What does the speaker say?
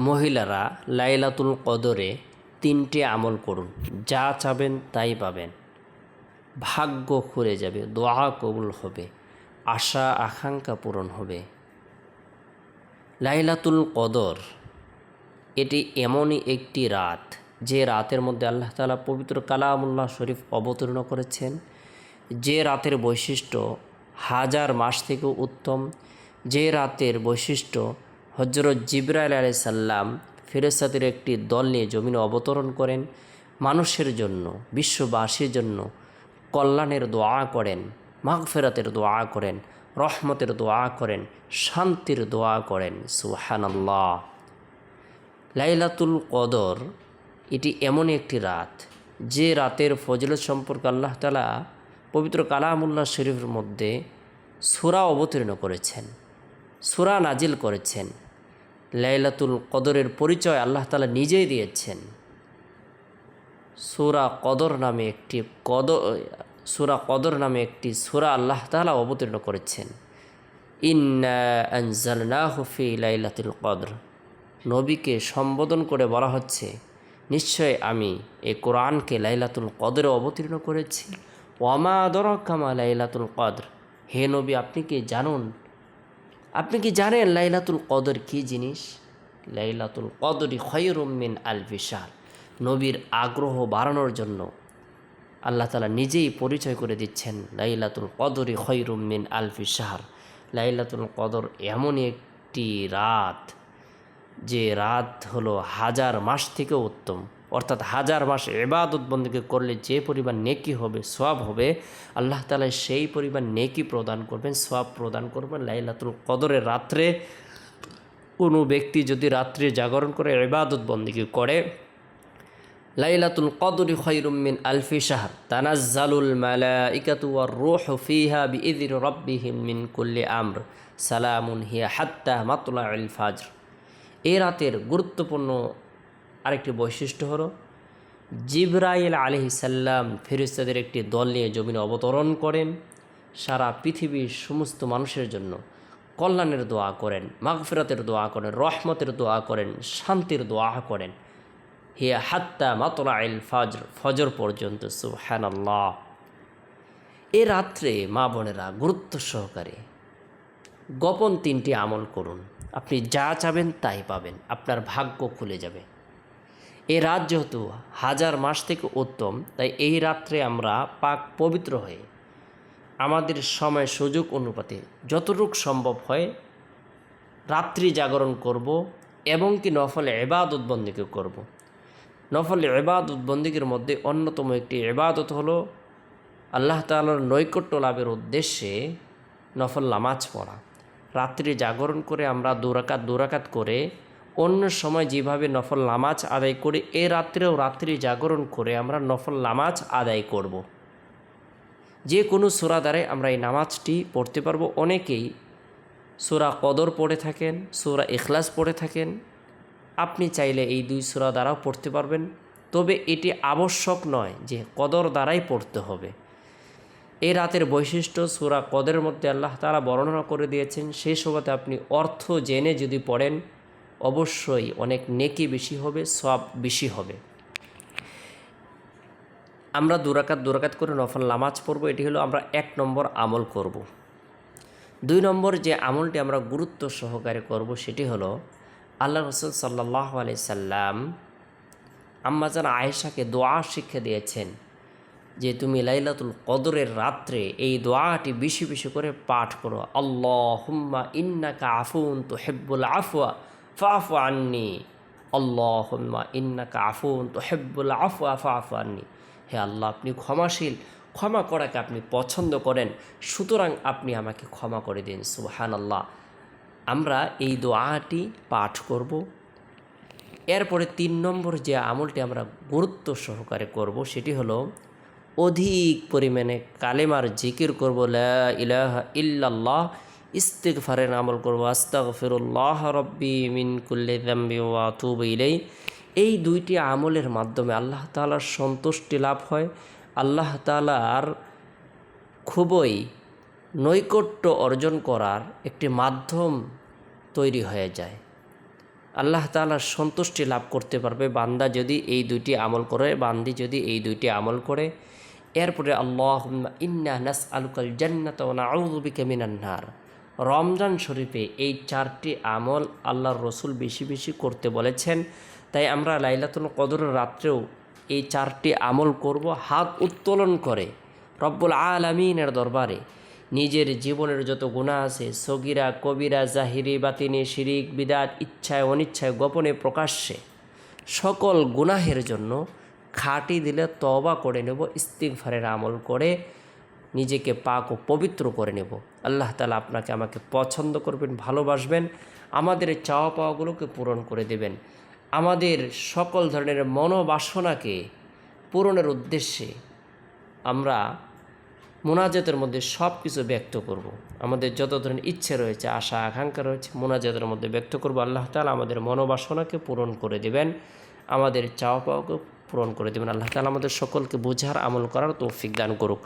মহিলারা লাইলাতুল কদরে 3টি আমল করুন, যা চাবেন তাই পাবেন। ভাগ্য খুলে যাবে, দোয়া কবুল হবে, আশা আকাঙ্ক্ষা পূরণ হবে। লাইলাতুল কদর এটি এমনই একটি রাত, যে রাতের মধ্যে আল্লাহ তাআলা পবিত্র কালামুল্লাহ শরীফ অবতীর্ণ করেছেন। যে রাতের বৈশিষ্ট্য হাজার মাস থেকেও উত্তম, যে রাতের বৈশিষ্ট্য হযরত জিবরাইল আলাইহিস সালাম ফেরেশতাদের একটি দল নিয়ে জমিনে অবতরণ করেন, মানুষের জন্য, বিশ্ববাসীর জন্য কল্যাণের দোয়া করেন, মাগফিরাতের দোয়া করেন, রহমতের দোয়া করেন, শান্তির দোয়া করেন। সুবহানাল্লাহ। লাইলাতুল কদর এটি এমন একটি রাত, যে রাতের ফজিলত সম্পর্কে আল্লাহ তাআলা পবিত্র কালামুল্লাহ শরীফের মধ্যে সূরা অবতীর্ণ করেছেন, সূরা নাজিল করেছেন। লাইলাতুল কদরের পরিচয় আল্লাহ তাআলা নিজেই দিয়েছেন। সূরা কদর নামে একটি সূরা আল্লাহ তাআলা অবতীর্ণ করেছেন। ইন্না আনজালনাহু ফি লাইলাতুল কদর। নবীকে সম্বোধন করে বলা হচ্ছে, নিশ্চয় আমি এই কোরআনকে লাইলাতুল কদরে অবতীর্ণ করেছি। ওয়ামা আদরাকা মা লাইলাতুল কদর। হে নবী, আপনি কি জানেন লাইলাতুল কদর কী জিনিস? লাইলাতুল কদরি খায়রুম মিন আলফি শাহর। নবীর আগ্রহ বাড়ানোর জন্য আল্লাহ তাআলা নিজেই পরিচয় করে দিচ্ছেন, লাইলাতুল কদরি খায়রুম মিন আলফি শাহর। লাইলাতুল কদর এমনই একটি রাত, যে রাত হলো হাজার মাস থেকেও উত্তম। অর্থাৎ হাজার মাস ইবাদত বন্দেগী করলে যে পরিমাণ নেকি হবে, সওয়াব হবে, আল্লাহ তাআলা সেই পরিমাণ নেকি প্রদান করবেন, সওয়াব প্রদান করবেন। লাইলাতুল কদরের রাত্রে কোনো ব্যক্তি যদি রাত্রে জাগরণ করে ইবাদত বন্দেগী করে, লাইলাতুল কদরি খায়রুম মিন আলফি শাহর তানাজ্জালুল মালাইকাতু ওয়ার রূহু ফিহা বিইذনি রাব্বিহিম মিন কুল্লি আমর সালামুন হিয়া হাত্তা মাতলাইল ফাজর। এই রাতের গুরুত্বপূর্ণ আরেকটি বৈশিষ্ট্য হলো, জিবরাইল আলাইহিস সালাম ফেরেশতাদের একটি দল নিয়ে জমিনে অবতরণ করেন, সারা পৃথিবীর সমস্ত মানুষের জন্য কল্যাণের দোয়া করেন, মাগফিরাতের দোয়া করেন, রহমতের দোয়া করেন, শান্তির দোয়া করেন, হিয়া হাত্তা মাতলাইল ফাজর, ফজর পর্যন্ত। সুবহানাল্লাহ। এ রাত্রে মা বোনেরা গুরুত্ব সহকারে গোপন 3টি আমল করুন, আপনি যা চাবেন তাই পাবেন, আপনার ভাগ্য খুলে যাবে। এই রাত যেহেতু হাজার মাস থেকে উত্তম, তাই এই রাত্রে আমরা পাক পবিত্র হয়ে আমাদের সময় সুযোগ অনুপাতে যতটুকু সম্ভব হয় রাত্রি জাগরণ করব, এবং কি নফল ইবাদত বন্দেগী করব। নফল ইবাদত বন্দেগীর মধ্যে অন্যতম একটি ইবাদত হলো আল্লাহ তাআলার নৈকট্য লাভের উদ্দেশ্যে নফল নামাজ পড়া। রাত্রি জাগরণ করে আমরা দুরাকাত করে অন্য সময় যেভাবে নফল নামাজ আদায় করি, এই রাত্রেও রাত্রি জাগরণ করে আমরা নফল নামাজ আদায় করব। যে কোনো সূরা দ্বারাই আমরা এই নামাজটি পড়তে পারবো। অনেকেই সূরা কদর পড়ে থাকেন, সূরা ইখলাস পড়ে থাকেন। আপনি চাইলে এই 2 সূরা দ্বারাও পড়তে পারবেন, তবে এটি আবশ্যক নয় যে কদর দ্বারাই পড়তে হবে। এই রাতের বৈশিষ্ট্য সূরা কদরের মধ্যে আল্লাহ তাআলা বর্ণনা করে দিয়েছেন। সেই সময়তে আপনি অর্থ জেনে যদি পড়েন, অবশ্যই অনেক নেকি বেশি হবে, সওয়াব বেশি হবে। আমরা দুরাকাত করে নফল নামাজ পড়ব, এটি হলো আমরা 1 নম্বর আমল করব। 2 নম্বর যে আমলটি আমরা গুরুত্ব সহকারে করব, সেটি হলো আল্লাহ রাসূল সাল্লাল্লাহু আলাইহি সাল্লাম আম্মাজান আয়েশাকে দোয়া শিক্ষা দিয়েছেন, যে তুমি লাইলাতুল কদরের রাত্রে এই দোয়াটি বেশি বেশি করে পাঠ করো। আল্লাহুম্মা ইন্নাকা আফুন তুহিব্বুল আফওয়া ফাফু আন্নি। আল্লাহুম্মা ইন্নাকা আফুন তুহিব্বুল আফওয়া ফাফু আন্নি। হে আল্লাহ, আপনি ক্ষমাশীল, ক্ষমা করাকে আপনি পছন্দ করেন, সুতরাং আপনি আমাকে ক্ষমা করে দিন। সুবহানাল্লাহ। আমরা এই দোয়াটি পাঠ করব। এরপরে 3 নম্বর যে আমলটি আমরা গুরুত্ব সহকারে করব, সেটি হলো অধিক পরিমাণে কালেমার জিকির করব, লা ইলাহা ইল্লাল্লাহ। ইস্তিগফারের আমল করব, আস্তাগফিরুল্লাহ রাব্বি মিন কুল্লি যামবি ওয়া আতুবু ইলাইহি। এই 2টি আমলের মাধ্যমে আল্লাহ তাআলার সন্তুষ্টি লাভ হয়, আল্লাহ তাআলার খুবই নৈকট্য অর্জন করার একটি মাধ্যম তৈরি হয়ে যায়। আল্লাহ তাআলার সন্তুষ্টি লাভ করতে পারবে বান্দা যদি এই দুইটি আমল করে, বান্দি যদি এই দুইটি আমল করে। এরপরে আল্লাহুম্মা ইন্না নাসআলুকাল জান্নাতা ওয়া নাউযু বিকা মিনান নার। রমজান শরীফে এই 4টি আমল আল্লাহর রসুল বেশি বেশি করতে বলেছেন। তাই আমরা লাইলাতুল কদরের রাত্রেও এই 4টি আমল করব হাত উত্তোলন করে রব্বুল আলামিনের দরবারে। নিজের জীবনের যত গুনাহ আছে, সগীরা কবিরা, জাহিরি বাতিনি, শিরিক বিদআত, ইচ্ছায় অনিচ্ছায়, গোপনে প্রকাশ্যে, সকল গুনাহের জন্য খাঁটি দিলে তওবা করে নেব, ইস্তিগফারের আমল করে নিজেকে পাক ও পবিত্র করে নেব। আল্লাহ তাআলা আপনাকে আমাকে পছন্দ করবেন, ভালোবাসবেন, আমাদের চাওয়া পাওয়াগুলোকে পূরণ করে দেবেন। আমাদের সকল ধরনের মনোবাসনাকে পূরণের উদ্দেশ্যে আমরা মোনাজাতের মধ্যে সব কিছু ব্যক্ত করব। আমাদের যত ধরনের ইচ্ছে রয়েছে, আশা আকাঙ্ক্ষা রয়েছে, মোনাজাতের মধ্যে ব্যক্ত করব। আল্লাহ তাআলা আমাদের মনোবাসনাকে পূরণ করে দেবেন, আমাদের চাওয়া পাওয়াকে পূরণ করে দেবেন। আল্লাহ তাআলা আমাদের সকলকে বোঝার আমল করার তৌফিক দান করুক।